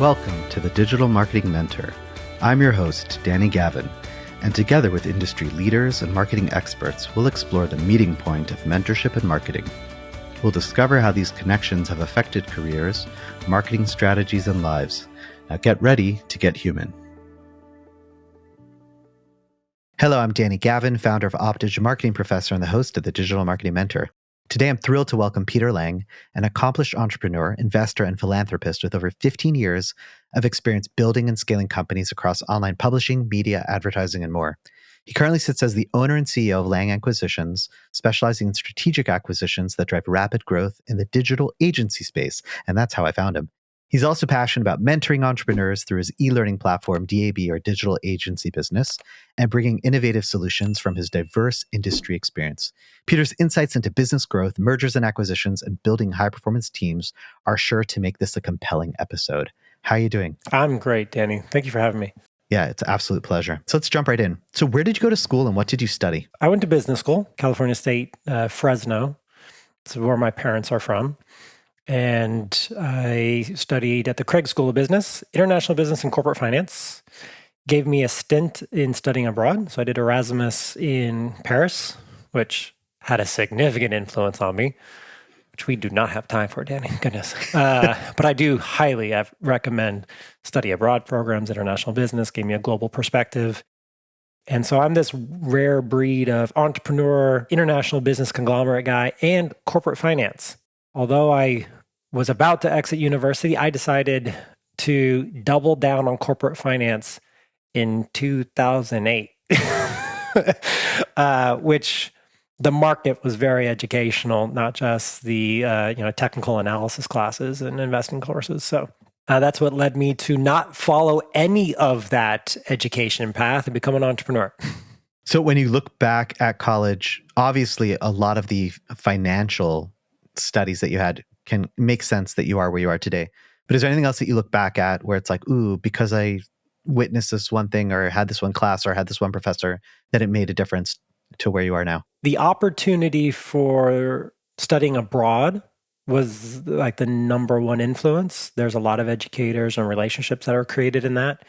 Welcome to the Digital Marketing Mentor. I'm your host, Danny Gavin, and together with industry leaders and marketing experts, we'll explore the meeting point of mentorship and marketing. We'll discover how these connections have affected careers, marketing strategies, and lives. Now get ready to get human. Hello, I'm Danny Gavin, founder of Optage, marketing professor and the host of the Digital Marketing Mentor. Today, I'm thrilled to welcome Peter Lang, an accomplished entrepreneur, investor, and philanthropist with over 15 years of experience building and scaling companies across online publishing, media, advertising, and more. He currently sits as the owner and CEO of Lang Acquisitions, specializing in strategic acquisitions that drive rapid growth in the digital agency space, and that's how I found him. He's also passionate about mentoring entrepreneurs through his e-learning platform, DAB, or Digital Agency Business, and bringing innovative solutions from his diverse industry experience. Peter's insights into business growth, mergers and acquisitions, and building high-performance teams are sure to make this a compelling episode. How are you doing? I'm great, Danny. Thank you for having me. Yeah, it's an absolute pleasure. So let's jump right in. So where did you go to school and what did you study? I went to business school, California State, Fresno. It's where my parents are from. And I studied at the Craig School of Business, International Business and Corporate Finance. Gave me a stint in studying abroad. So I did Erasmus in Paris, which had a significant influence on me, which we do not have time for, Danny, goodness. But I do highly recommend study abroad programs. International business gave me a global perspective. And so I'm this rare breed of entrepreneur, international business conglomerate guy, and corporate finance. Although I was about to exit university, I decided to double down on corporate finance in 2008, which the market was very educational, not just the technical analysis classes and investing courses. So that's what led me to not follow any of that education path and become an entrepreneur. So when you look back at college, obviously a lot of the financial studies that you had can make sense that you are where you are today. But is there anything else that you look back at where it's like, ooh, because I witnessed this one thing or had this one class or had this one professor, that it made a difference to where you are now? The opportunity for studying abroad was like the number one influence. There's a lot of educators and relationships that are created in that.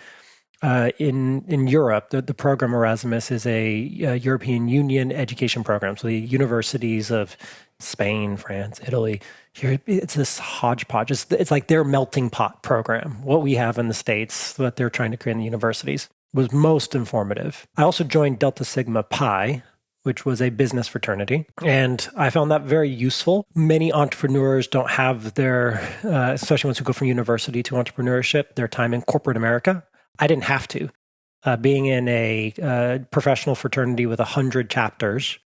In Europe, the program Erasmus is a European Union education program. So the universities of Spain, France, Italy, it's this hodgepodge. It's like their melting pot program. What we have in the States, what they're trying to create in the universities, was most informative. I also joined Delta Sigma Pi, which was a business fraternity. And I found that very useful. Many entrepreneurs don't have their, especially ones who go from university to entrepreneurship, their time in corporate America. I didn't have to. Being in a professional fraternity with 100 chapters,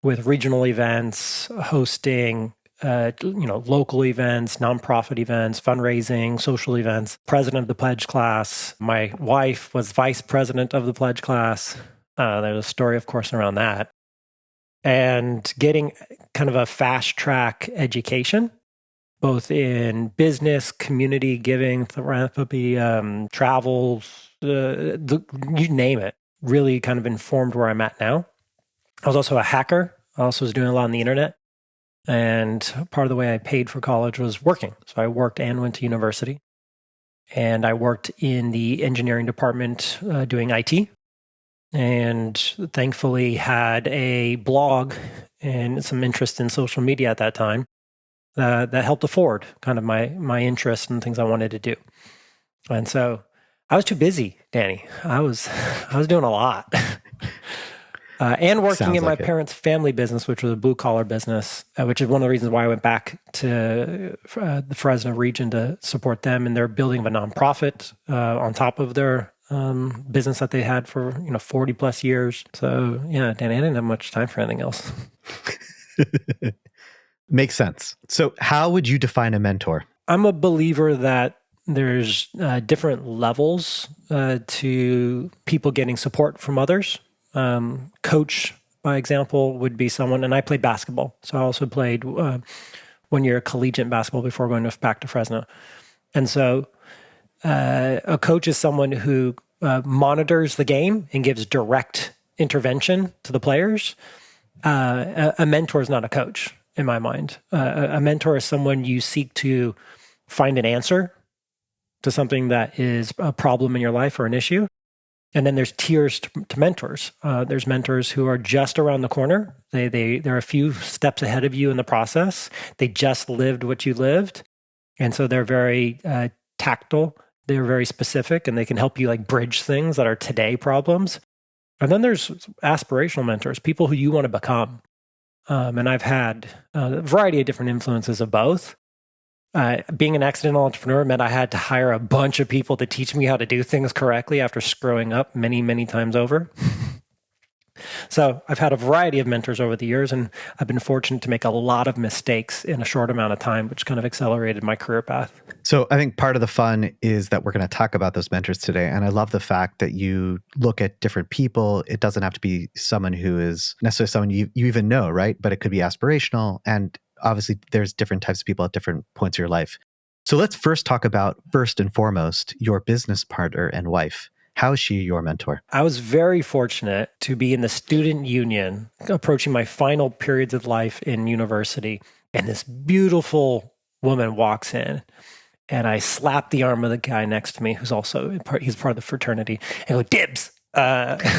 with regional events, hosting, local events, nonprofit events, fundraising, social events, president of the pledge class. My wife was vice president of the pledge class. There's a story, of course, around that. And getting kind of a fast track education, both in business, community giving, philanthropy, travel, you name it, really kind of informed where I'm at now. I was also a hacker. I also was doing a lot on the internet. And part of the way I paid for college was working. So I worked and went to university. And I worked in the engineering department doing IT. And thankfully had a blog and some interest in social media at that time that helped afford kind of my interest and things I wanted to do. And so I was too busy, Danny. I was doing a lot. And working in my parents' family business, which was a blue-collar business, which is one of the reasons why I went back to the Fresno region to support them in their building of a nonprofit on top of their business that they had for 40 plus years. So yeah, Danny, I didn't have much time for anything else. Makes sense. So how would you define a mentor? I'm a believer that there's different levels to people getting support from others. Coach, by example, would be someone, and I played basketball. So I also played 1 year collegiate basketball before going back to Fresno. And so a coach is someone who monitors the game and gives direct intervention to the players. A mentor is not a coach, in my mind. A mentor is someone you seek to find an answer to something that is a problem in your life or an issue. And then there's tiers to mentors. There's mentors who are just around the corner. They're a few steps ahead of you in the process. They just lived what you lived. And so they're very tactile. They're very specific, and they can help you like bridge things that are today problems. And then there's aspirational mentors, people who you want to become. And I've had a variety of different influences of both. Being an accidental entrepreneur meant I had to hire a bunch of people to teach me how to do things correctly after screwing up many, many times over. So I've had a variety of mentors over the years, and I've been fortunate to make a lot of mistakes in a short amount of time, which kind of accelerated my career path. So I think part of the fun is that we're going to talk about those mentors today. And I love the fact that you look at different people. It doesn't have to be someone who is necessarily someone you even know, right? But it could be aspirational. And obviously, there's different types of people at different points of your life. So let's first talk about, first and foremost, your business partner and wife. How is she your mentor? I was very fortunate to be in the student union, approaching my final periods of life in university. And this beautiful woman walks in, and I slap the arm of the guy next to me, who's he's part of the fraternity, and go, "Dibs!" And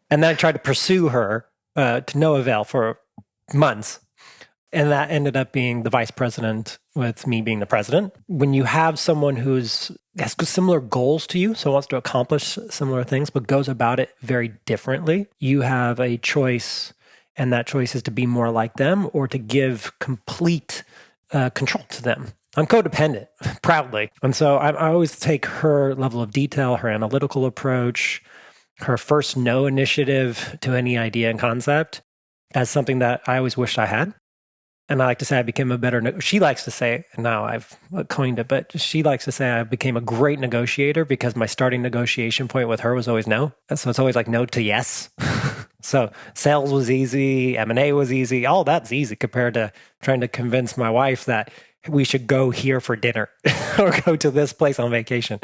then I tried to pursue her to no avail for months. And that ended up being the vice president, with me being the president. When you have someone has similar goals to you, so wants to accomplish similar things, but goes about it very differently, you have a choice, and that choice is to be more like them or to give complete control to them. I'm codependent, proudly. And so I always take her level of detail, her analytical approach, her first no initiative to any idea and concept as something that I always wished I had. And I like to say I became a better, she likes to say, now I've coined it, but she likes to say I became a great negotiator because my starting negotiation point with her was always no. So it's always like no to yes. So sales was easy, M&A was easy, all that's easy compared to trying to convince my wife that we should go here for dinner or go to this place on vacation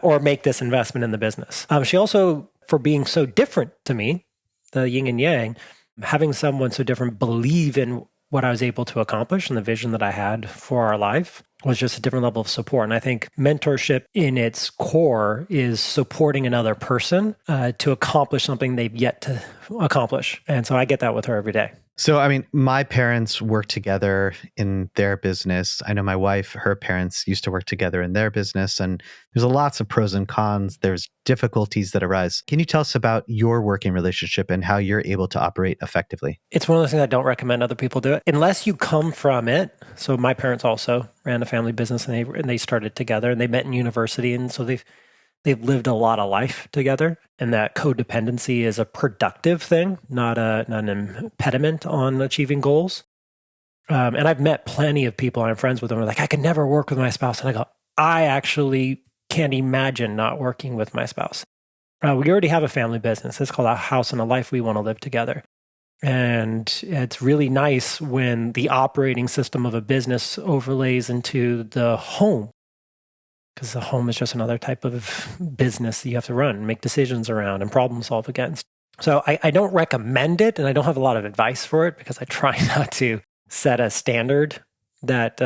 or make this investment in the business. She also, for being so different to me, the yin and yang, having someone so different believe in what I was able to accomplish and the vision that I had for our life was just a different level of support. And I think mentorship in its core is supporting another person to accomplish something they've yet to accomplish. And so I get that with her every day. So, I mean, my parents work together in their business. I know my wife, her parents used to work together in their business, and there's lots of pros and cons. There's difficulties that arise. Can you tell us about your working relationship and how you're able to operate effectively? It's one of those things I don't recommend other people do it unless you come from it. So my parents also ran a family business, and they started together, and they met in university, and so they've lived a lot of life together, and that codependency is a productive thing, not an impediment on achieving goals. And I've met plenty of people, I'm friends with them, who are like, I could never work with my spouse. And I go, I actually can't imagine not working with my spouse. We already have a family business. It's called A House and a Life We Want to Live Together. And it's really nice when the operating system of a business overlays into the home, because the home is just another type of business that you have to run, make decisions around, and problem solve against. So I don't recommend it, and I don't have a lot of advice for it because I try not to set a standard that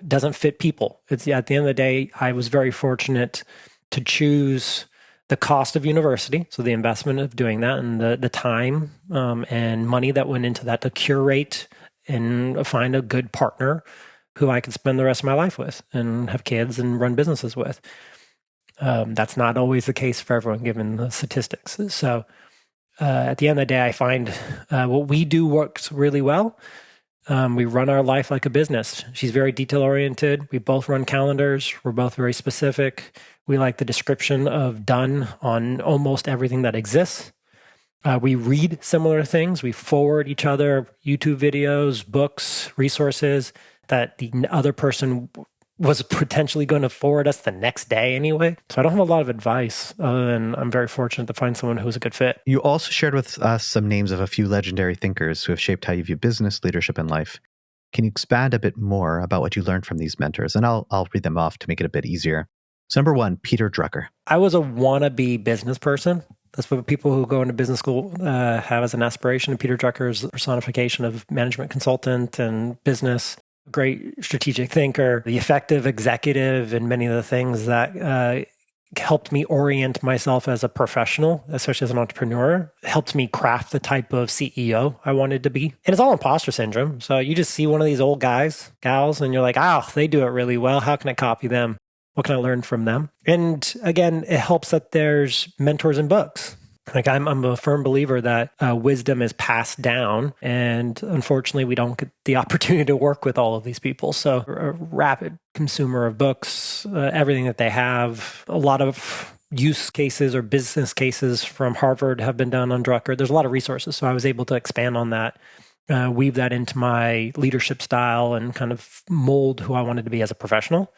doesn't fit people. It's at the end of the day, I was very fortunate to choose the cost of university, so the investment of doing that, and the time and money that went into that to curate and find a good partner who I could spend the rest of my life with and have kids and run businesses with. That's not always the case for everyone, given the statistics. So at the end of the day, I find what we do works really well. We run our life like a business. She's very detail-oriented. We both run calendars. We're both very specific. We like the description of done on almost everything that exists. We read similar things. We forward each other YouTube videos, books, resources that the other person was potentially going to forward us the next day anyway. So I don't have a lot of advice other than I'm very fortunate to find someone who's a good fit. You also shared with us some names of a few legendary thinkers who have shaped how you view business, leadership, and life. Can you expand a bit more about what you learned from these mentors? And I'll read them off to make it a bit easier. So number 1, Peter Drucker. I was a wannabe business person. That's what people who go into business school have as an aspiration. And Peter Drucker is the personification of management consultant and business. great strategic thinker, the effective executive, and many of the things that helped me orient myself as a professional, especially as an entrepreneur, helped me craft the type of CEO I wanted to be. And it's all imposter syndrome. So you just see one of these old guys, gals, and you're like, oh, they do it really well. How can I copy them? What can I learn from them? And again, it helps that there's mentors and books. Like I'm a firm believer that wisdom is passed down, and unfortunately, we don't get the opportunity to work with all of these people. So, a rapid consumer of books, everything that they have, a lot of use cases or business cases from Harvard have been done on Drucker. There's a lot of resources, so I was able to expand on that, weave that into my leadership style, and kind of mold who I wanted to be as a professional.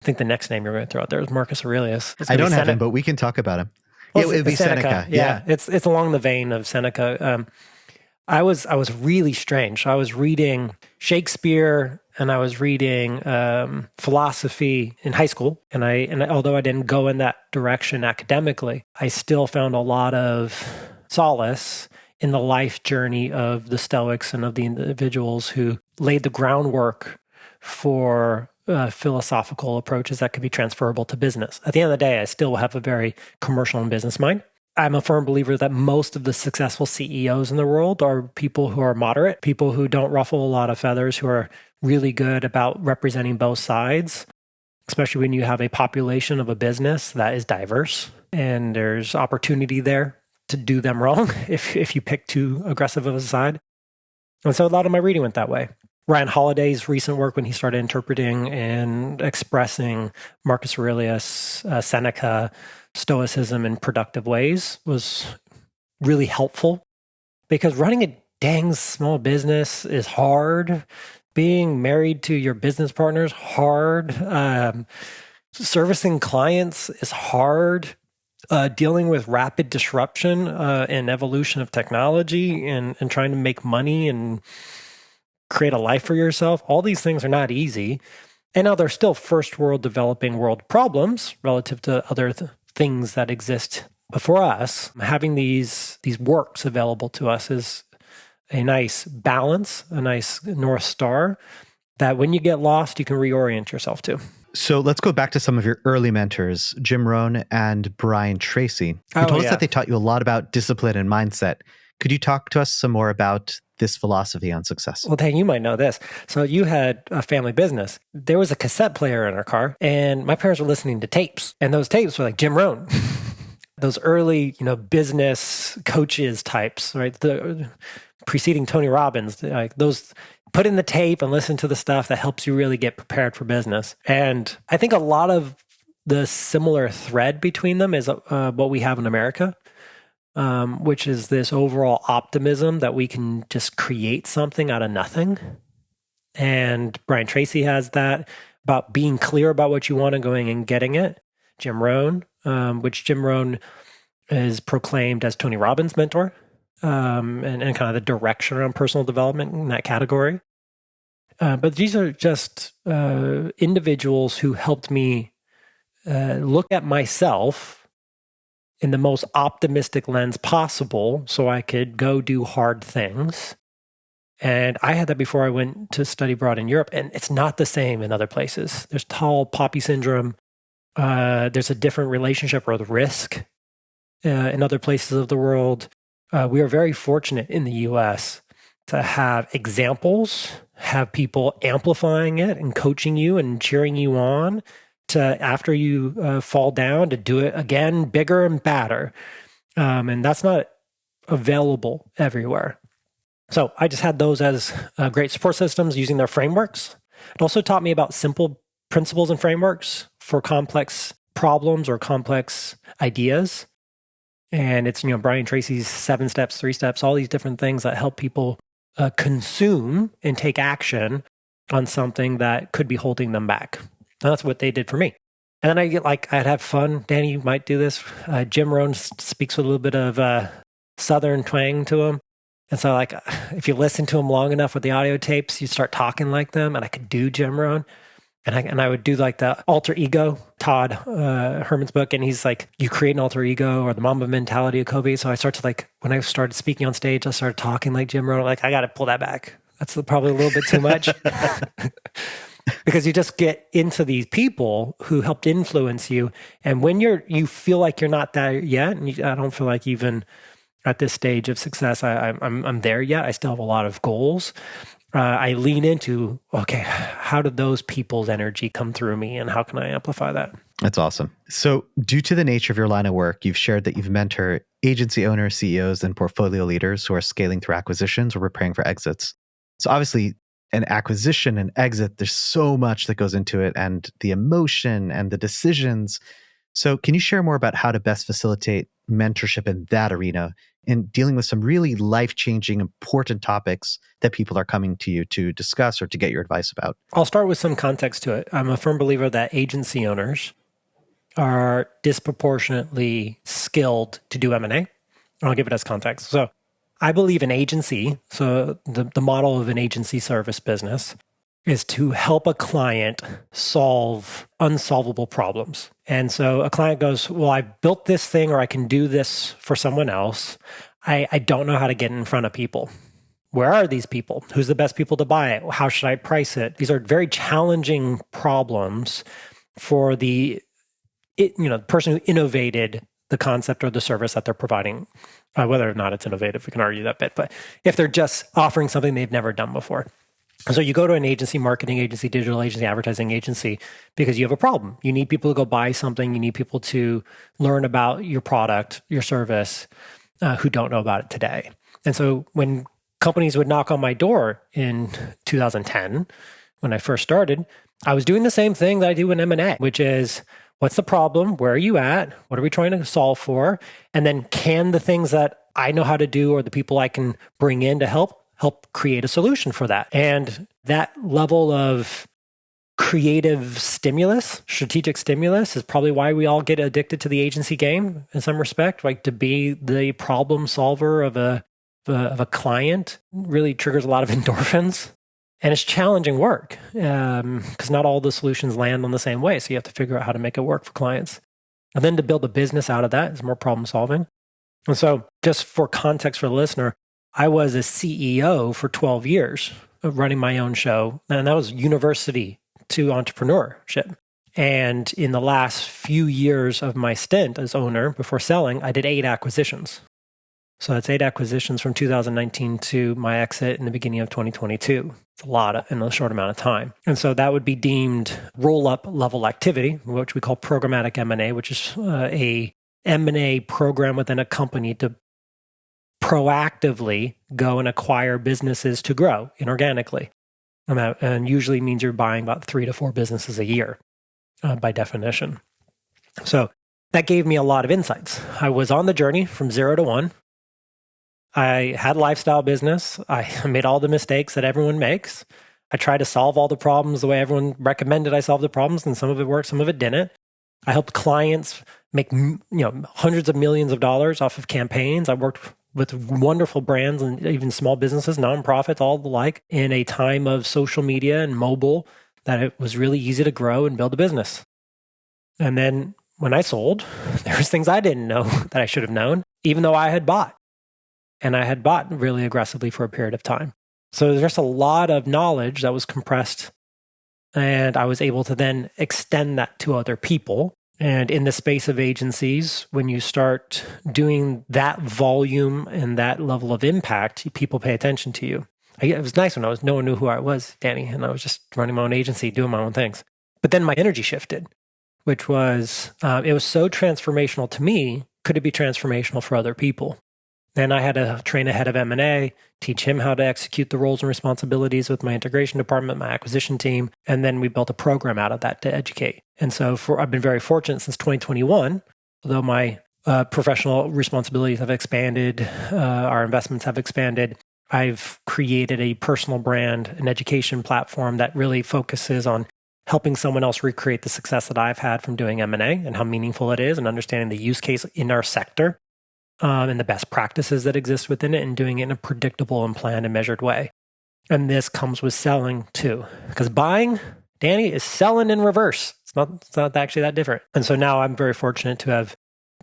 I think the next name you're going to throw out there is Marcus Aurelius. I don't have him, but we can talk about him. Well, it would be Seneca. Yeah. It's along the vein of Seneca. I was really strange. I was reading Shakespeare and I was reading philosophy in high school, and although I didn't go in that direction academically, I still found a lot of solace in the life journey of the Stoics and of the individuals who laid the groundwork for philosophical approaches that could be transferable to business. At the end of the day, I still have a very commercial and business mind. I'm a firm believer that most of the successful CEOs in the world are people who are moderate, people who don't ruffle a lot of feathers, who are really good about representing both sides, especially when you have a population of a business that is diverse and there's opportunity there to do them wrong if you pick too aggressive of a side. And so a lot of my reading went that way. Ryan Holiday's recent work when he started interpreting and expressing Marcus Aurelius, Seneca, Stoicism in productive ways was really helpful, because running a dang small business is hard. Being married to your business partner is hard. Servicing clients is hard. Dealing with rapid disruption and evolution of technology and trying to make money and create a life for yourself. All these things are not easy. And now they're still first world developing world problems relative to other things that exist before us. Having these works available to us is a nice balance, a nice North Star that when you get lost, you can reorient yourself to. So let's go back to some of your early mentors, Jim Rohn and Brian Tracy. You told us that they taught you a lot about discipline and mindset. Could you talk to us some more about this philosophy on success? Well, Dan, you might know this. So you had a family business. There was a cassette player in our car, and my parents were listening to tapes. And those tapes were like Jim Rohn. Those early, business coaches types, right? The preceding Tony Robbins, like those, put in the tape and listen to the stuff that helps you really get prepared for business. And I think a lot of the similar thread between them is what we have in America. Which is this overall optimism that we can just create something out of nothing. And Brian Tracy has that about being clear about what you want and going and getting it. Jim Rohn, which Jim Rohn is proclaimed as Tony Robbins' mentor, and kind of the direction around personal development in that category. But these are just individuals who helped me look at myself in the most optimistic lens possible so I could go do hard things. And I had that before I went to study abroad in Europe, and it's not the same in other places. There's tall poppy syndrome. There's a different relationship with risk in other places of the world. We are very fortunate in the US to have examples, have people amplifying it and coaching you and cheering you on, to after you fall down, to do it again, bigger and badder. And that's not available everywhere. So I just had those as great support systems using their frameworks. It also taught me about simple principles and frameworks for complex problems or complex ideas. And it's, Brian Tracy's 7 steps, 3 steps, all these different things that help people consume and take action on something that could be holding them back. And that's what they did for me. And then I'd have fun. Danny, you might do this. Jim Rohn speaks with a little bit of Southern twang to him. And so if you listen to him long enough with the audio tapes, you start talking like them. And I could do Jim Rohn. And I would do the alter ego, Todd Herman's book. And he's like, you create an alter ego, or the Mamba mentality of Kobe. So I start to when I started speaking on stage, I started talking like Jim Rohn. I got to pull that back. That's probably a little bit too much. Because you just get into these people who helped influence you. And when you feel like you're not there yet, and I don't feel like even at this stage of success, I'm there yet. I still have a lot of goals. I lean into, okay, how did those people's energy come through me and how can I amplify that? That's awesome. So due to the nature of your line of work, you've shared that you've mentored agency owners, CEOs, and portfolio leaders who are scaling through acquisitions or preparing for exits. So obviously, an acquisition and exit, there's so much that goes into it and the emotion and the decisions. So can you share more about how to best facilitate mentorship in that arena in dealing with some really life-changing, important topics that people are coming to you to discuss or to get your advice about? I'll start with some context to it. I'm a firm believer that agency owners are disproportionately skilled to do M&A. And I'll give it as context. So I believe an agency, so the model of an agency service business is to help a client solve unsolvable problems. And so a client goes, well, I built this thing or I can do this for someone else. I don't know how to get in front of people. Where are these people? Who's the best people to buy it? How should I price it? These are very challenging problems for the person who innovated the concept or the service that they're providing. Whether or not it's innovative, we can argue that bit. But if they're just offering something they've never done before. So you go to an agency, marketing agency, digital agency, advertising agency, because you have a problem. You need people to go buy something. You need people to learn about your product, your service, who don't know about it today. And so when companies would knock on my door in 2010, when I first started, I was doing the same thing that I do in M&A, which is, what's the problem? Where are you at? What are we trying to solve for? And then can the things that I know how to do or the people I can bring in to help create a solution for that? And that level of creative stimulus, strategic stimulus, is probably why we all get addicted to the agency game in some respect. Like, to be the problem solver of a client really triggers a lot of endorphins. And it's challenging work because not all the solutions land on the same way. So you have to figure out how to make it work for clients. And then to build a business out of that is more problem solving. And so just for context for the listener, I was a CEO for 12 years of running my own show. And that was university to entrepreneurship. And in the last few years of my stint as owner before selling, I did 8 acquisitions. So that's 8 acquisitions from 2019 to my exit in the beginning of 2022. It's a lot in a short amount of time. And so that would be deemed roll-up level activity, which we call programmatic M&A, which is a M&A program within a company to proactively go and acquire businesses to grow inorganically. And usually means you're buying about 3 to 4 businesses a year by definition. So that gave me a lot of insights. I was on the journey from 0 to 1. I had a lifestyle business. I made all the mistakes that everyone makes. I tried to solve all the problems the way everyone recommended I solve the problems, and some of it worked, some of it didn't. I helped clients make hundreds of millions of dollars off of campaigns. I worked with wonderful brands and even small businesses, nonprofits, all the like, in a time of social media and mobile that it was really easy to grow and build a business. And then when I sold, there was things I didn't know that I should have known, even though I had bought. And I had bought really aggressively for a period of time. So there's just a lot of knowledge that was compressed. And I was able to then extend that to other people. And in the space of agencies, when you start doing that volume and that level of impact, people pay attention to you. It was nice when no one knew who I was, Danny, and I was just running my own agency, doing my own things. But then my energy shifted, which was, it was so transformational to me. Could it be transformational for other people? And I had to train a head of M&A, teach him how to execute the roles and responsibilities with my integration department, my acquisition team. And then we built a program out of that to educate. And so I've been very fortunate since 2021, although my professional responsibilities have expanded, our investments have expanded. I've created a personal brand, an education platform that really focuses on helping someone else recreate the success that I've had from doing M&A and how meaningful it is and understanding the use case in our sector. And the best practices that exist within it and doing it in a predictable and planned and measured way. And this comes with selling too. Because buying, Danny, is selling in reverse. It's not actually that different. And so now I'm very fortunate to have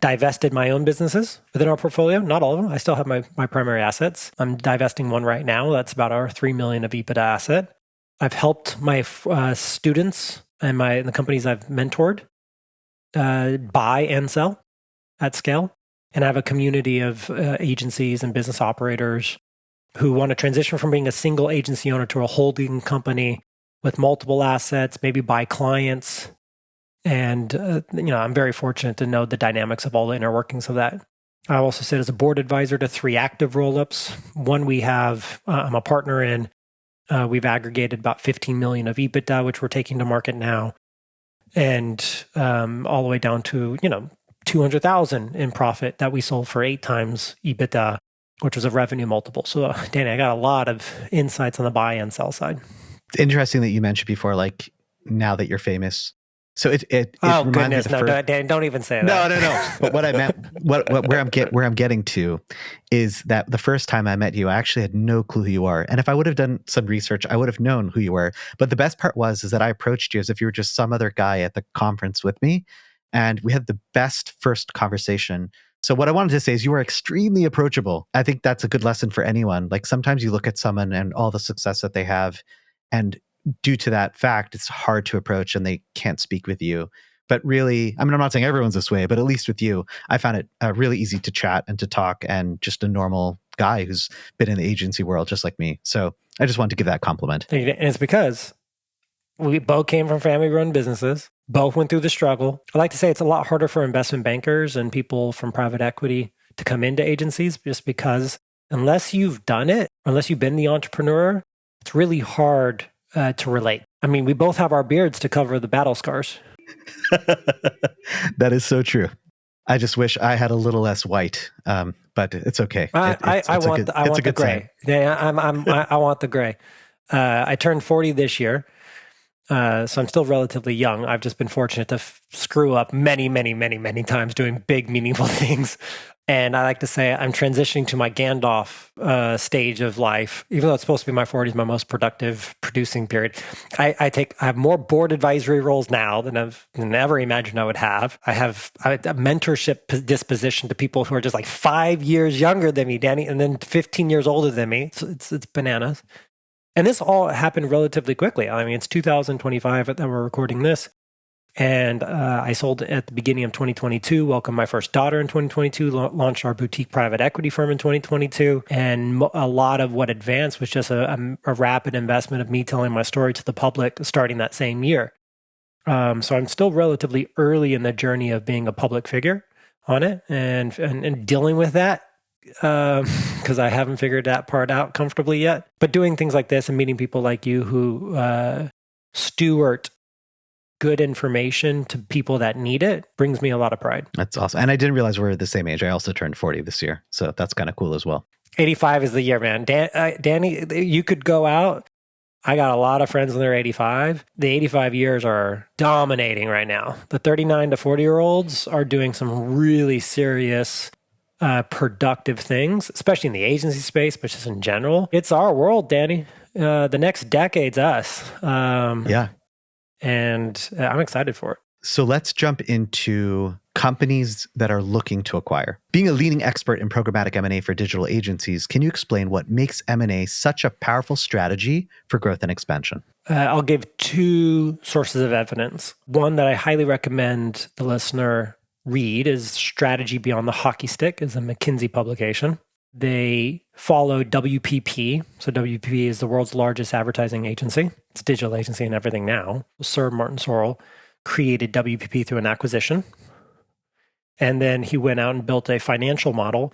divested my own businesses within our portfolio. Not all of them. I still have my primary assets. I'm divesting one right now. That's about our $3 million of EBITDA asset. I've helped my students and the companies I've mentored buy and sell at scale. And I have a community of agencies and business operators who want to transition from being a single agency owner to a holding company with multiple assets, maybe buy clients. And, I'm very fortunate to know the dynamics of all the inner workings of that. I also sit as a board advisor to 3 active roll-ups. One we have, I'm a partner in. We've aggregated about 15 million of EBITDA, which we're taking to market now. And all the way down to, 200,000 in profit that we sold for 8 times EBITDA, which was a revenue multiple. So, Danny, I got a lot of insights on the buy and sell side. It's interesting that you mentioned before, like now that you're famous. So it oh goodness, no, Dan, don't even say that. No. But what I meant, where I'm getting to, is that the first time I met you, I actually had no clue who you are. And if I would have done some research, I would have known who you were. But the best part is that I approached you as if you were just some other guy at the conference with me, and we had the best first conversation. So what I wanted to say is you are extremely approachable. I think that's a good lesson for anyone. Like sometimes you look at someone and all the success that they have, and due to that fact, it's hard to approach and they can't speak with you. But really, I mean, I'm not saying everyone's this way, but at least with you, I found it really easy to chat and to talk, and just a normal guy who's been in the agency world just like me. So I just wanted to give that compliment. And it's because we both came from family-run businesses, both went through the struggle. I like to say it's a lot harder for investment bankers and people from private equity to come into agencies, just because unless you've done it, unless you've been the entrepreneur, it's really hard to relate. I mean, we both have our beards to cover the battle scars. That is so true. I just wish I had a little less white, but it's okay. I want the gray. Yeah, I want the gray. I turned 40 this year, so I'm still relatively young. I've just been fortunate to screw up many, many, many, many times doing big, meaningful things. And I like to say I'm transitioning to my Gandalf stage of life, even though it's supposed to be my 40s, my most productive producing period. I have more board advisory roles now than I've never imagined I would have. I have a mentorship disposition to people who are just like 5 years younger than me, Danny, and then 15 years older than me. So it's bananas. And this all happened relatively quickly. I mean, it's 2025 that we're recording this. And I sold at the beginning of 2022, welcomed my first daughter in 2022, launched our boutique private equity firm in 2022. And a lot of what advanced was just a rapid investment of me telling my story to the public starting that same year. So I'm still relatively early in the journey of being a public figure on it and dealing with that because I haven't figured that part out comfortably yet. But doing things like this and meeting people like you who steward good information to people that need it brings me a lot of pride. That's awesome. And I didn't realize we're the same age. I also turned 40 this year. So that's kind of cool as well. 85 is the year, man. Danny, you could go out. I got a lot of friends when they're 85. The 85 years are dominating right now. The 39 to 40-year-olds are doing some really serious, productive things, especially in the agency space, but just in general. It's our world, Danny. The next decade's us. Yeah. And I'm excited for it. So let's jump into companies that are looking to acquire. Being a leading expert in programmatic M&A for digital agencies, can you explain what makes M&A such a powerful strategy for growth and expansion? I'll give 2 sources of evidence. One that I highly recommend the listener read is Strategy Beyond the Hockey Stick, is a McKinsey publication. They follow WPP. So WPP is the world's largest advertising agency. It's a digital agency and everything now. Sir Martin Sorrell created WPP through an acquisition. And then he went out and built a financial model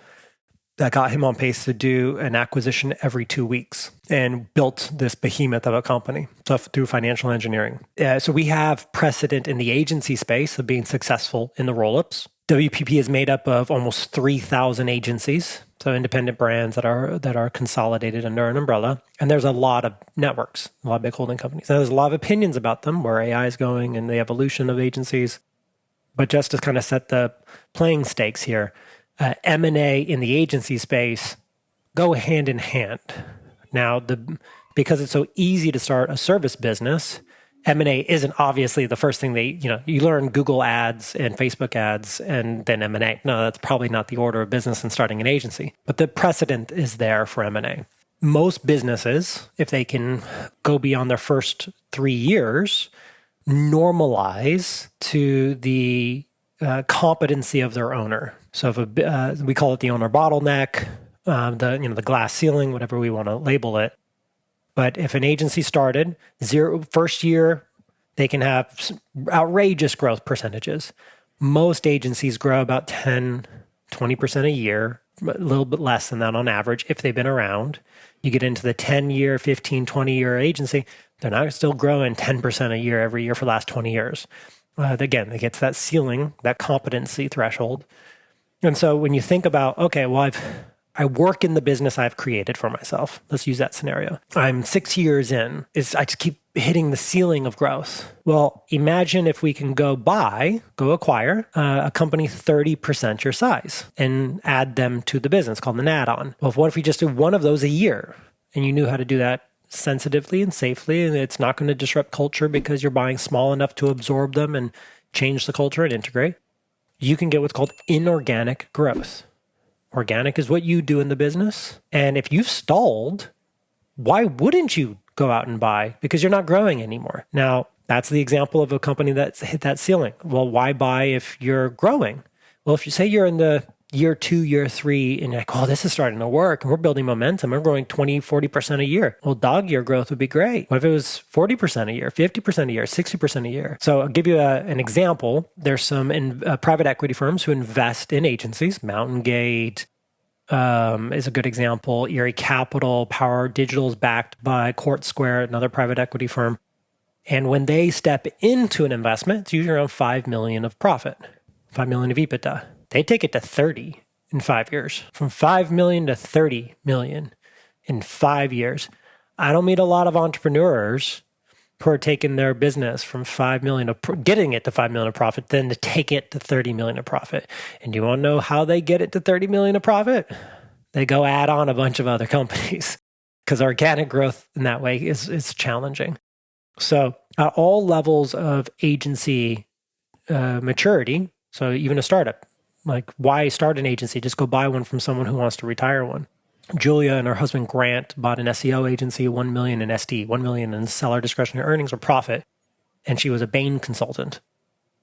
that got him on pace to do an acquisition every 2 weeks and built this behemoth of a company. So through financial engineering. So we have precedent in the agency space of being successful in the roll-ups. WPP is made up of almost 3,000 agencies, so independent brands that are consolidated under an umbrella. And there's a lot of networks, a lot of big holding companies. And there's a lot of opinions about them, where AI is going and the evolution of agencies. But just to kind of set the playing stakes here, M&A in the agency space go hand in hand. Now, because it's so easy to start a service business, M&A isn't obviously the first thing you learn Google ads and Facebook ads and then M&A. No, that's probably not the order of business in starting an agency, but the precedent is there for M&A. Most businesses, if they can go beyond their first 3 years, normalize to the competency of their owner. So if we call it the owner bottleneck, the glass ceiling, whatever we want to label it. But if an agency started first year, they can have outrageous growth percentages. Most agencies grow about 10, 20% a year, a little bit less than that on average if they've been around. You get into the 10-year, 15, 20-year agency, they're not still growing 10% a year every year for the last 20 years. Again, it gets that ceiling, that competency threshold. And so when you think about, okay, well, I work in the business I've created for myself. Let's use that scenario. I'm 6 years in. I just keep hitting the ceiling of growth. Well, imagine if we can go acquire a company 30% your size and add them to the business, called an add-on. Well, what if we just do one of those a year and you knew how to do that sensitively and safely, and it's not going to disrupt culture because you're buying small enough to absorb them and change the culture and integrate? You can get what's called inorganic growth. Organic is what you do in the business. And if you've stalled, why wouldn't you go out and buy? Because you're not growing anymore. Now, that's the example of a company that's hit that ceiling. Well, why buy if you're growing? Well, if you say you're in the year 2, year 3, and you're like, oh, this is starting to work, and we're building momentum, we're growing 20, 40% a year. Well, dog year growth would be great. What if it was 40% a year, 50% a year, 60% a year? So I'll give you an example. There's some private equity firms who invest in agencies. Mountain Gate is a good example. Erie Capital, Power Digital is backed by Court Square, another private equity firm. And when they step into an investment, it's usually around $5 million of profit, $5 million of EBITDA. They take it to 30 in 5 years. From 5 million to 30 million in 5 years. I don't meet a lot of entrepreneurs who are taking their business from 5 million getting it to 5 million of profit, then to take it to 30 million of profit. And do you want to know how they get it to 30 million of profit? They go add on a bunch of other companies, because organic growth in that way is challenging. So at all levels of agency maturity, so even a startup, like, why start an agency? Just go buy one from someone who wants to retire one. Julia and her husband Grant bought an SEO agency, 1 million in SD, 1 million in seller discretionary earnings or profit. And she was a Bain consultant.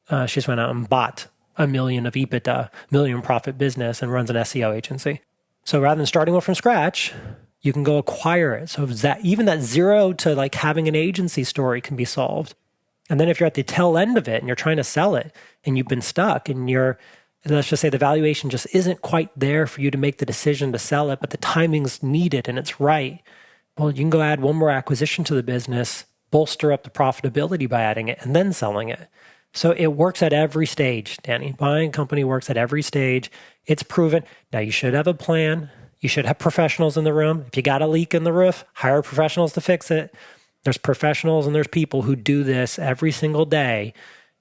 She just went out and bought 1 million of EBITDA, million profit business, and runs an SEO agency. So rather than starting one from scratch, you can go acquire it. So even that zero to like having an agency story can be solved. And then if you're at the tail end of it and you're trying to sell it and you've been stuck and let's just say the valuation just isn't quite there for you to make the decision to sell it, but the timing's needed and it's right. Well, you can go add one more acquisition to the business, bolster up the profitability by adding it, and then selling it. So it works at every stage, Danny. Buying a company works at every stage. It's proven. Now, you should have a plan. You should have professionals in the room. If you got a leak in the roof, hire professionals to fix it. There's professionals and there's people who do this every single day.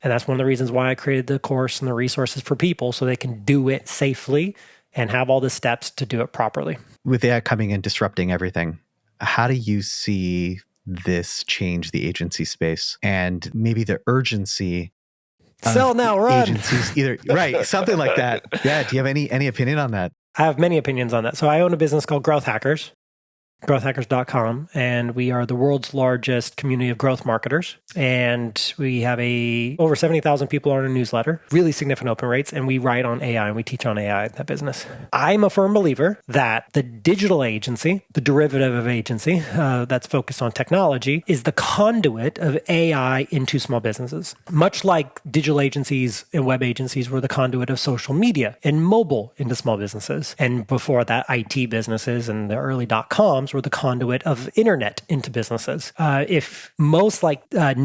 And that's one of the reasons why I created the course and the resources for people, so they can do it safely and have all the steps to do it properly. With AI coming and disrupting everything, how do you see this change the agency space and maybe the urgency Sell now, run. Agencies, either right, something like that. Yeah. Do you have any opinion on that? I have many opinions on that. So I own a business called Growth Hackers, growthhackers.com, and we are the world's largest community of growth marketers. And we have over 70,000 people on our newsletter, really significant open rates, and we write on AI and we teach on AI in that business. I'm a firm believer that the digital agency, the derivative of agency that's focused on technology, is the conduit of AI into small businesses. Much like digital agencies and web agencies were the conduit of social media and mobile into small businesses. And before that, IT businesses and the early .coms were the conduit of internet into businesses. If most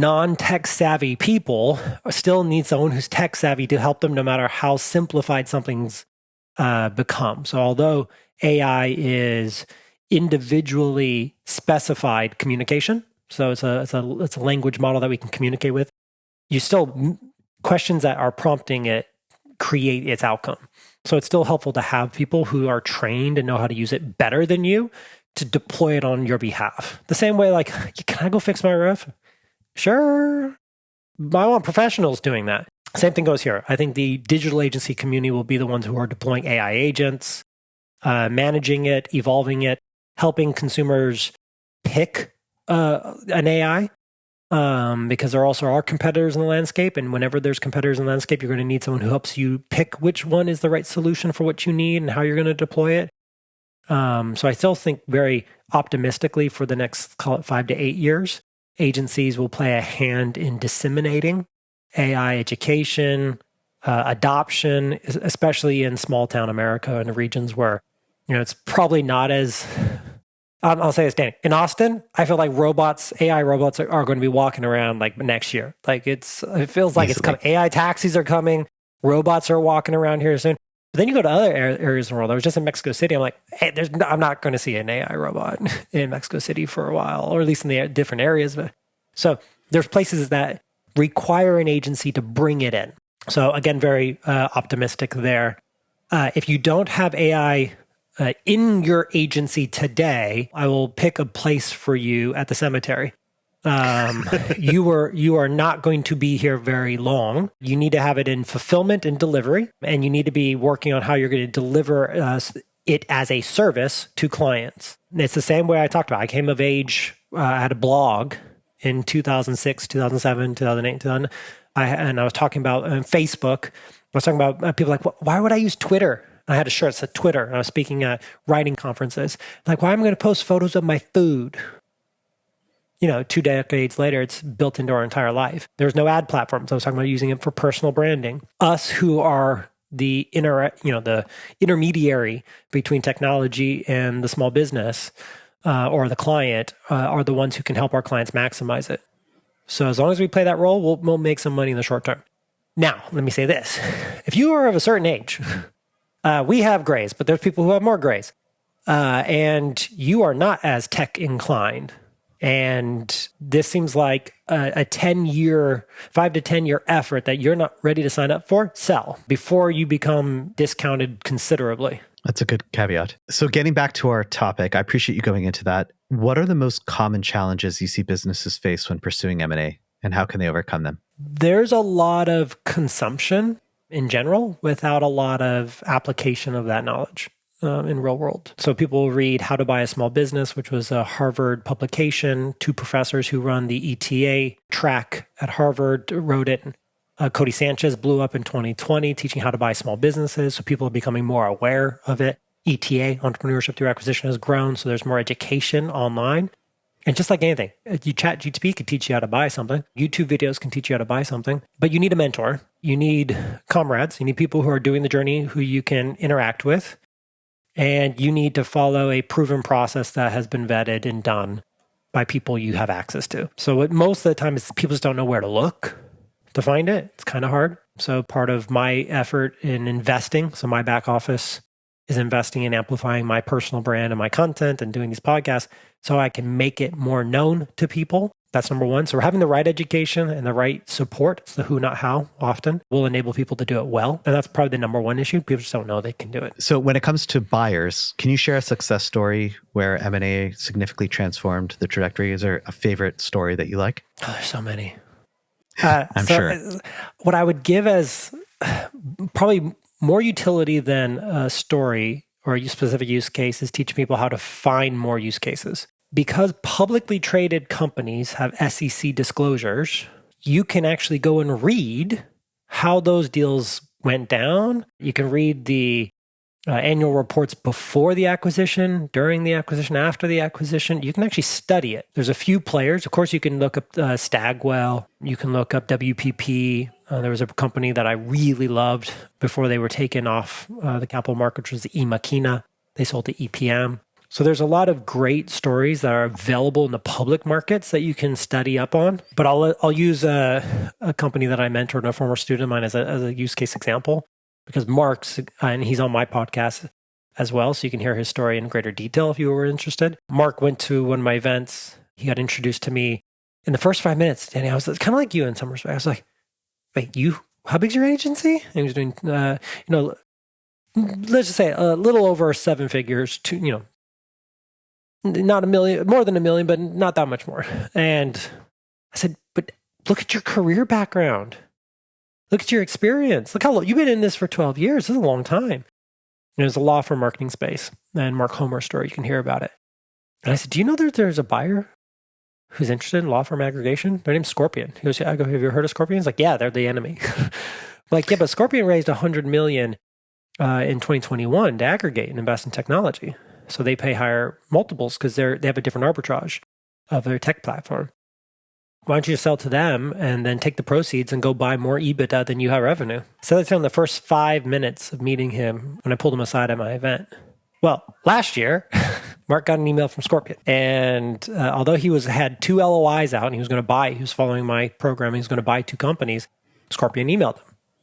non-tech savvy people still need someone who's tech savvy to help them, no matter how simplified something's become. So although AI is individually specified communication, so it's a language model that we can communicate with, you still questions that are prompting it create its outcome. So it's still helpful to have people who are trained and know how to use it better than you to deploy it on your behalf. The same way, like, can I go fix my roof? Sure. I want professionals doing that. Same thing goes here. I think the digital agency community will be the ones who are deploying AI agents, managing it, evolving it, helping consumers pick an AI, because there also are competitors in the landscape. And whenever there's competitors in the landscape, you're going to need someone who helps you pick which one is the right solution for what you need and how you're going to deploy it. So I still think very optimistically for the next, call it 5 to 8 years, agencies will play a hand in disseminating AI education, adoption, especially in small town America and the regions where, it's probably not as, I'll say this, Danny. In Austin, I feel like AI robots are going to be walking around like next year. Like it feels like it's coming. AI taxis are coming. Robots are walking around here soon. But then you go to other areas in the world. I was just in Mexico City. I'm like, hey, I'm not going to see an AI robot in Mexico City for a while, or at least in the different areas. So there's places that require an agency to bring it in. So again, very optimistic there. If you don't have AI in your agency today, I will pick a place for you at the cemetery. You are not going to be here very long. You need to have it in fulfillment and delivery, and you need to be working on how you're going to deliver it as a service to clients. And it's the same way I talked about. I came of age. I had a blog in 2006, 2007, 2008, 2009. And I was talking about Facebook. I was talking about people like, why would I use Twitter? I had a shirt that said Twitter, and I was speaking at writing conferences. Like, why am I going to post photos of my food? 2 decades later, it's built into our entire life. There's no ad platforms. I was talking about using it for personal branding. Us who are the intermediary between technology and the small business or the client are the ones who can help our clients maximize it. So as long as we play that role, we'll make some money in the short term. Now, let me say this. If you are of a certain age, we have grays, but there's people who have more grays. And you are not as tech inclined. And this seems like a 5 to 10 year effort that you're not ready to sign up for. Sell before you become discounted considerably. That's a good caveat. So getting back to our topic, I appreciate you going into that. What are the most common challenges you see businesses face when pursuing M&A, and how can they overcome them? There's a lot of consumption in general without a lot of application of that knowledge in real world. So people will read How to Buy a Small Business, which was a Harvard publication. 2 professors who run the ETA track at Harvard wrote it. Cody Sanchez blew up in 2020 teaching how to buy small businesses. So people are becoming more aware of it. ETA, Entrepreneurship Through Acquisition, has grown. So there's more education online. And just like anything, ChatGPT could teach you how to buy something. YouTube videos can teach you how to buy something. But you need a mentor. You need comrades. You need people who are doing the journey who you can interact with. And you need to follow a proven process that has been vetted and done by people you have access to. So most of the time, is people just don't know where to look to find it. It's kind of hard. So part of my effort in investing, so my back office is investing in amplifying my personal brand and my content and doing these podcasts so I can make it more known to people. That's number one. So we're having the right education and the right support. It's the who, not how, often will enable people to do it well. And that's probably the number one issue. People just don't know they can do it. So when it comes to buyers, can you share a success story where M&A significantly transformed the trajectory? Is there a favorite story that you like? Oh, there's so many. I'm sure. What I would give as probably more utility than a story or a specific use case is teaching people how to find more use cases. Because publicly traded companies have SEC disclosures, you can actually go and read how those deals went down. You can read the annual reports before the acquisition, during the acquisition, after the acquisition. You can actually study it. There's a few players. Of course, you can look up Stagwell. You can look up WPP. There was a company that I really loved before they were taken off the capital market, which was the eMakina. They sold to EPM. So there's a lot of great stories that are available in the public markets that you can study up on. But I'll use a company that I mentored, a former student of mine, as a use case example, because Mark's, and he's on my podcast as well, so you can hear his story in greater detail if you were interested. Mark went to one of my events. He got introduced to me in the first 5 minutes. Danny, I was kind of like you in some respects. I was like, wait, how big's your agency? And he was doing, let's just say a little over 7 figures to, not $1 million, more than $1 million, but not that much more. And I said, but Look at your career background. Look at your experience. Look how long you've been in this for 12 years. This is a long time. There's a law firm marketing space, and Mark Homer's story, you can hear about it. And I said, do you know that there's a buyer who's interested in law firm aggregation? Their name's Scorpion. He goes, I go, have you heard of Scorpion? He's like, yeah, they're the enemy. Like, yeah, but Scorpion raised $100 million in 2021 to aggregate and invest in technology. So they pay higher multiples because they have a different arbitrage of their tech platform. Why don't you just sell to them and then take the proceeds and go buy more EBITDA than you have revenue? So that's in the first 5 minutes of meeting him when I pulled him aside at my event. Well, last year, Mark got an email from Scorpion. And although he had 2 LOIs out and he was following my program, he was going to buy 2 companies, Scorpion emailed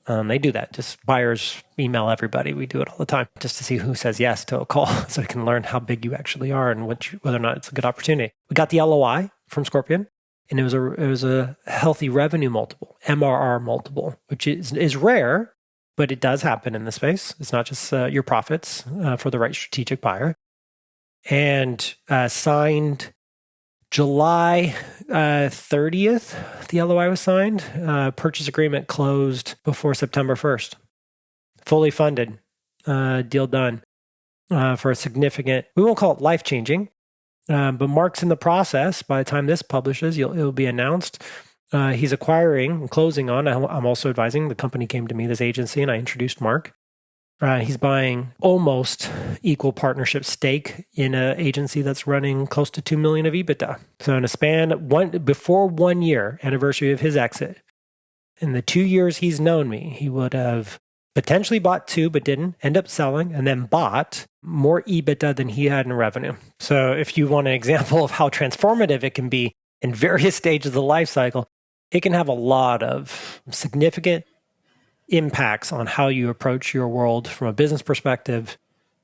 him. They do that. Just buyers email everybody. We do it all the time just to see who says yes to a call so we can learn how big you actually are and whether or not it's a good opportunity. We got the LOI from Scorpion. And it was a healthy revenue multiple, MRR multiple, which is rare, but it does happen in the space. It's not just your profits for the right strategic buyer. And signed July 30th, the LOI was signed. Purchase agreement closed before September 1st. Fully funded, deal done for a significant, we won't call it life-changing, but Mark's in the process. By the time this publishes, it'll be announced. He's acquiring and closing on. I'm also advising. The company came to me, this agency, and I introduced Mark. He's buying almost equal partnership stake in an agency that's running close to $2 million of EBITDA. So in a span before 1 year anniversary of his exit, in the 2 years he's known me, he would have potentially bought 2, but didn't, end up selling, and then bought more EBITDA than he had in revenue. So if you want an example of how transformative it can be in various stages of the life cycle, it can have a lot of significant impacts on how you approach your world from a business perspective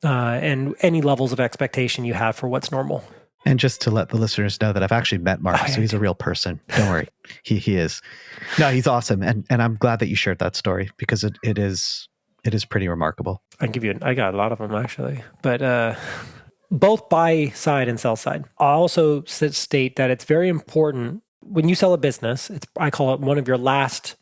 and any levels of expectation you have for what's normal. And just to let the listeners know that I've actually met Mark, so he's a real person. Don't worry. He is. No, he's awesome. And I'm glad that you shared that story because it is pretty remarkable. I got a lot of them actually, but both buy side and sell side. I also state that it's very important when you sell a business, I call it one of your last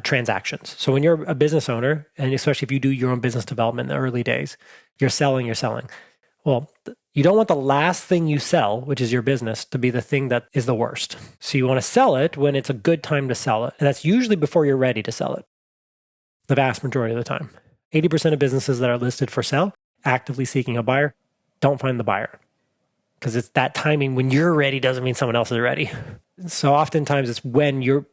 transactions. So when you're a business owner, and especially if you do your own business development in the early days, you're selling. Well, you don't want the last thing you sell, which is your business, to be the thing that is the worst. So you want to sell it when it's a good time to sell it. And that's usually before you're ready to sell it. The vast majority of the time. 80% of businesses that are listed for sale, actively seeking a buyer, don't find the buyer. Because it's that timing when you're ready doesn't mean someone else is ready. So oftentimes it's when you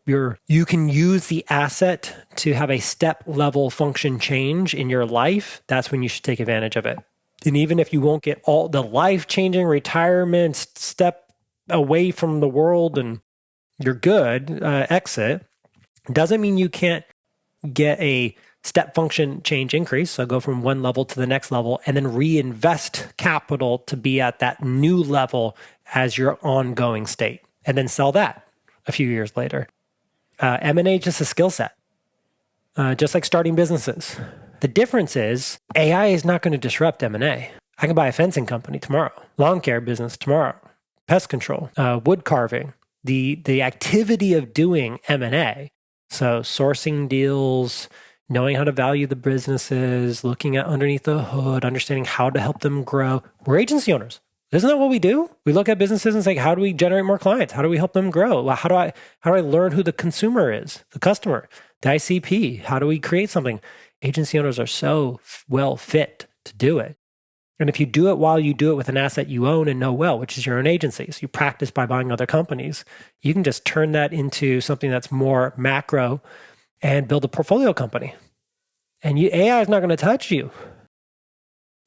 can use the asset to have a step level function change in your life. That's when you should take advantage of it. And even if you won't get all the life-changing retirement step away from the world and you're good, exit, doesn't mean you can't get a step function change increase. So go from one level to the next level and then reinvest capital to be at that new level as your ongoing state and then sell that a few years later. M&A is just a skill set, just like starting businesses. The difference is AI is not going to disrupt M&A. I can buy a fencing company tomorrow, lawn care business tomorrow, pest control, wood carving, the activity of doing M&A. So sourcing deals, knowing how to value the businesses, looking at underneath the hood, understanding how to help them grow. We're agency owners. Isn't that what we do? We look at businesses and say, how do we generate more clients? How do we help them grow? How do I learn who the consumer is, the customer, the ICP? How do we create something? Agency owners are so well fit to do it. And if you do it while you do it with an asset you own and know well, which is your own agency, so you practice by buying other companies, you can just turn that into something that's more macro and build a portfolio company. And AI is not going to touch you.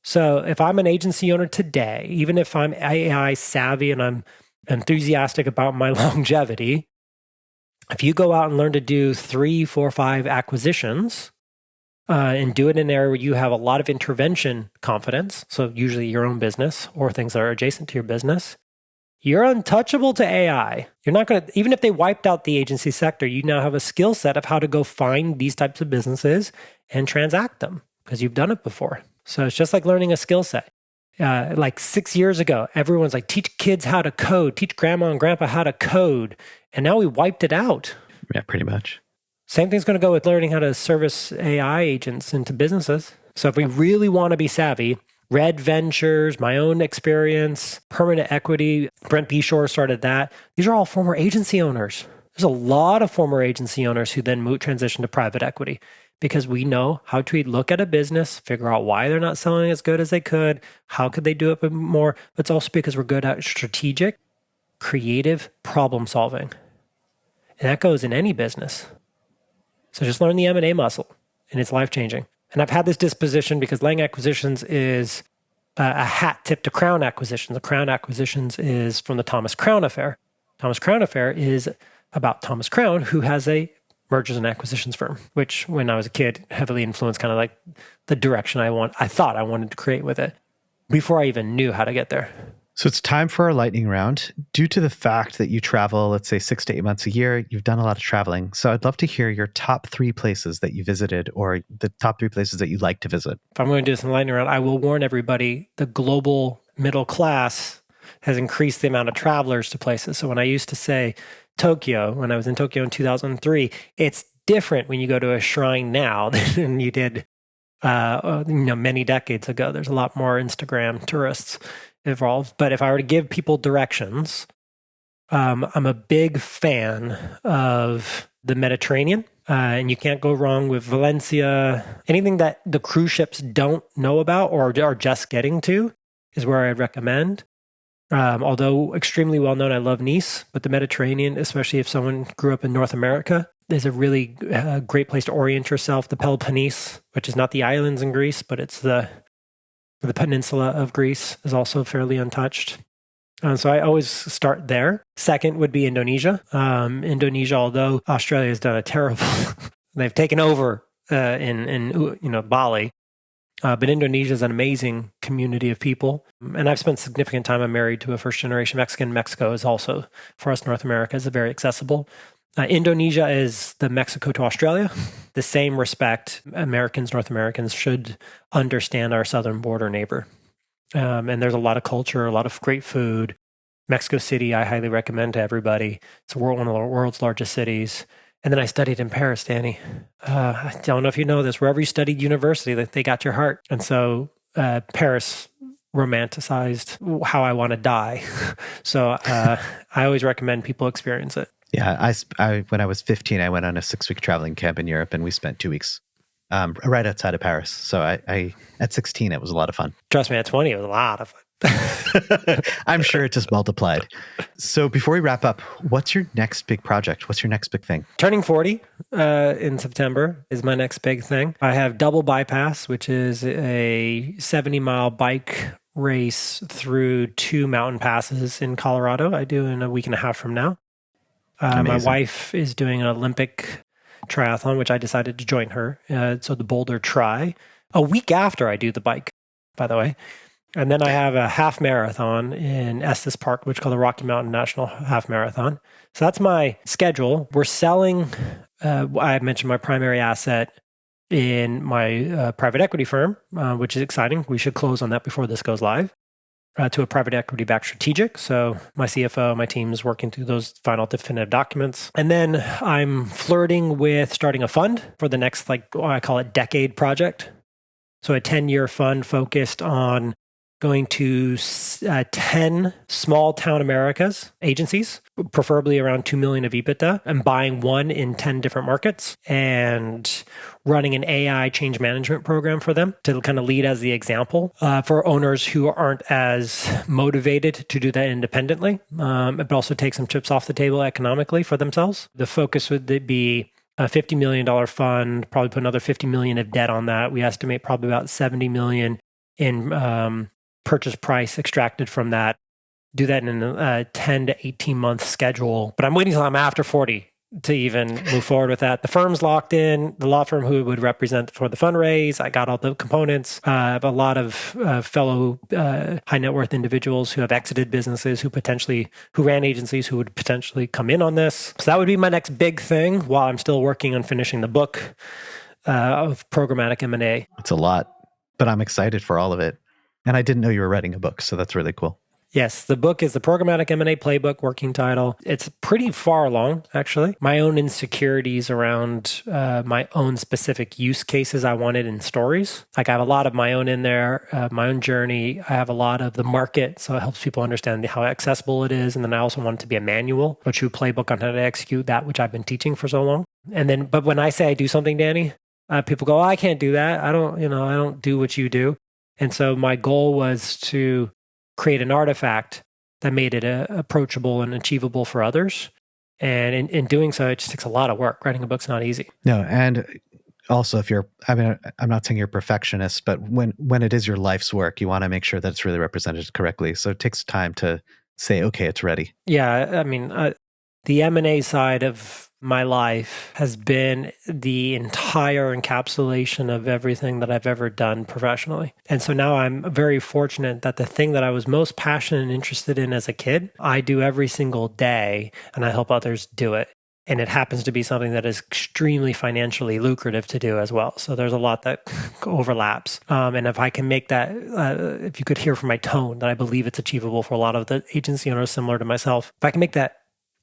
So if I'm an agency owner today, even if I'm AI savvy and I'm enthusiastic about my longevity, if you go out and learn to do 3, 4, 5 acquisitions, and do it in an area where you have a lot of intervention confidence, so usually your own business or things that are adjacent to your business, you're untouchable to AI. You're not going to, even if they wiped out the agency sector, you now have a skill set of how to go find these types of businesses and transact them because you've done it before. So it's just like learning a skill set. Like 6 years ago, everyone's like, teach kids how to code, teach grandma and grandpa how to code. And now we wiped it out. Yeah, pretty much. Same thing's going to go with learning how to service AI agents into businesses. So if we really want to be savvy, Red Ventures, my own experience, permanent equity, Brent Beshore started that. These are all former agency owners. There's a lot of former agency owners who then transition to private equity because we know how to look at a business, figure out why they're not selling as good as they could, how could they do it more, but it's also because we're good at strategic, creative problem solving. And that goes in any business. So just learn the M&A muscle, and it's life-changing. And I've had this disposition because Lang Acquisitions is a hat tip to Crown Acquisitions. The Crown Acquisitions is from the Thomas Crown Affair. Thomas Crown Affair is about Thomas Crown, who has a mergers and acquisitions firm, which when I was a kid, heavily influenced kind of like the direction I thought I wanted to create with it before I even knew how to get there. So it's time for our lightning round. Due to the fact that you travel, let's say 6 to 8 months a year, you've done a lot of traveling. So I'd love to hear your top 3 places that you visited or the top 3 places that you'd like to visit. If I'm going to do this in the lightning round, I will warn everybody, the global middle class has increased the amount of travelers to places. So when I used to say Tokyo, when I was in Tokyo in 2003, it's different when you go to a shrine now than you did many decades ago. There's a lot more Instagram tourists involved. But if I were to give people directions, I'm a big fan of the Mediterranean. And you can't go wrong with Valencia. Anything that the cruise ships don't know about or are just getting to is where I'd recommend. Although extremely well known, I love Nice, but the Mediterranean, especially if someone grew up in North America, is a really great place to orient yourself. The Peloponnese, which is not the islands in Greece, but it's the peninsula of Greece, is also fairly untouched. So I always start there. Second would be Indonesia. Indonesia, although Australia has done a terrible, they've taken over in Bali. But Indonesia is an amazing community of people. And I've spent significant time. I'm married to a first-generation Mexican. Mexico is also, for us North America, is very accessible. Indonesia is the Mexico to Australia. The same respect, North Americans should understand our southern border neighbor. And there's a lot of culture, a lot of great food. Mexico City, I highly recommend to everybody. It's one of the world's largest cities. And then I studied in Paris, Danny. I don't know if you know this. Wherever you studied university, they got your heart. And so Paris romanticized how I want to die. So I always recommend people experience it. Yeah, I when I was 15, I went on a 6-week traveling camp in Europe, and we spent 2 weeks right outside of Paris. So I at 16, it was a lot of fun. Trust me, at 20, it was a lot of fun. I'm sure it just multiplied. So before we wrap up, what's your next big project? What's your next big thing? Turning 40 in September is my next big thing. I have Double Bypass, which is a 70-mile bike race through 2 mountain passes in Colorado. I do in a week and a half from now. My wife is doing an Olympic triathlon, which I decided to join her. So the Boulder Tri, a week after I do the bike, by the way. And then I have a half marathon in Estes Park, which is called the Rocky Mountain National Half Marathon. So that's my schedule. We're selling, I mentioned my primary asset in my private equity firm, which is exciting. We should close on that before this goes live, to a private equity-backed strategic. So my CFO, my team is working through those final definitive documents. And then I'm flirting with starting a fund for the next, I call it decade project. So a 10-year fund focused on going to 10 small town Americas agencies, preferably around 2 million of EBITDA, and buying one in 10 different markets and running an AI change management program for them to kind of lead as the example for owners who aren't as motivated to do that independently, but also take some chips off the table economically for themselves. The focus would be a $50 million fund, probably put another $50 million of debt on that. We estimate probably about $70 million in purchase price extracted from that. Do that in a 10 to 18 month schedule. But I'm waiting until I'm after 40 to even move forward with that. The firm's locked in, the law firm who would represent for the fundraise. I got all the components. I have a lot of fellow high net worth individuals who have exited businesses, who ran agencies, who would potentially come in on this. So that would be my next big thing while I'm still working on finishing the book of programmatic M&A. It's a lot, but I'm excited for all of it. And I didn't know you were writing a book, so that's really cool. Yes, the book is the Programmatic M&A Playbook, working title. It's pretty far along, actually. My own insecurities around my own specific use cases I wanted in stories. Like I have a lot of my own in there, my own journey. I have a lot of the market, so it helps people understand how accessible it is. And then I also want it to be a manual, a true playbook on how to execute that, which I've been teaching for so long. And then, but when I say I do something, Danny, people go, oh, I can't do that. I don't do what you do. And so my goal was to create an artifact that made it approachable and achievable for others. And in doing so, it just takes a lot of work. Writing a book's not easy. No, and also I'm not saying you're a perfectionist, but when it is your life's work, you want to make sure that it's really represented correctly. So it takes time to say, okay, it's ready. Yeah, I mean, the M&A side of my life has been the entire encapsulation of everything that I've ever done professionally. And so now I'm very fortunate that the thing that I was most passionate and interested in as a kid, I do every single day, and I help others do it. And it happens to be something that is extremely financially lucrative to do as well. So there's a lot that overlaps. And if I can make that, if you could hear from my tone that I believe it's achievable for a lot of the agency owners similar to myself, if I can make that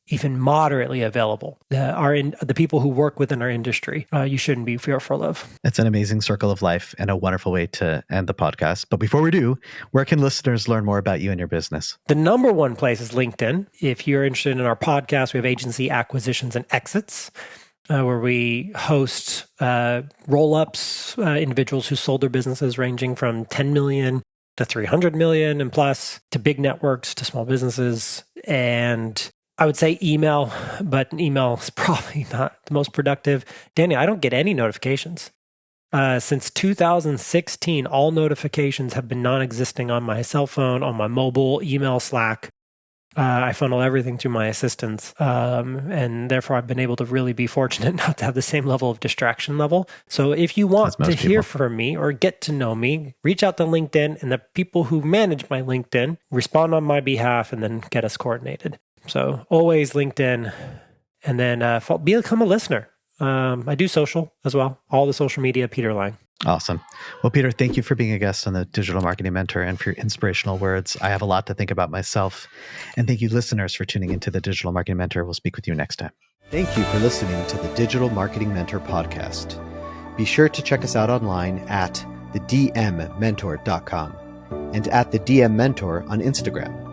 even moderately available, the people who work within our industry, you shouldn't be fearful of. It's an amazing circle of life and a wonderful way to end the podcast. But before we do, where can listeners learn more about you and your business? The number one place is LinkedIn. If you're interested in our podcast, we have Agency Acquisitions and Exits, where we host roll-ups, individuals who sold their businesses ranging from 10 million to 300 million and plus, to big networks, to small businesses. And I would say email, but email is probably not the most productive. Danny, I don't get any notifications. Since 2016, all notifications have been non-existing on my cell phone, on my mobile, email, Slack. I funnel everything through my assistants. And therefore, I've been able to really be fortunate not to have the same level of distraction level. So if you want to hear from me or get to know me, reach out to LinkedIn, and the people who manage my LinkedIn respond on my behalf and then get us coordinated. So always LinkedIn, and then become a listener. I do social as well. All the social media, Peter Lang. Awesome. Well, Peter, thank you for being a guest on the Digital Marketing Mentor and for your inspirational words. I have a lot to think about myself. And thank you, listeners, for tuning into the Digital Marketing Mentor. We'll speak with you next time. Thank you for listening to the Digital Marketing Mentor podcast. Be sure to check us out online at thedmmentor.com and at the DM Mentor on Instagram.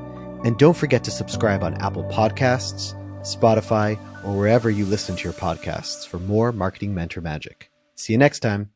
And don't forget to subscribe on Apple Podcasts, Spotify, or wherever you listen to your podcasts for more marketing mentor magic. See you next time.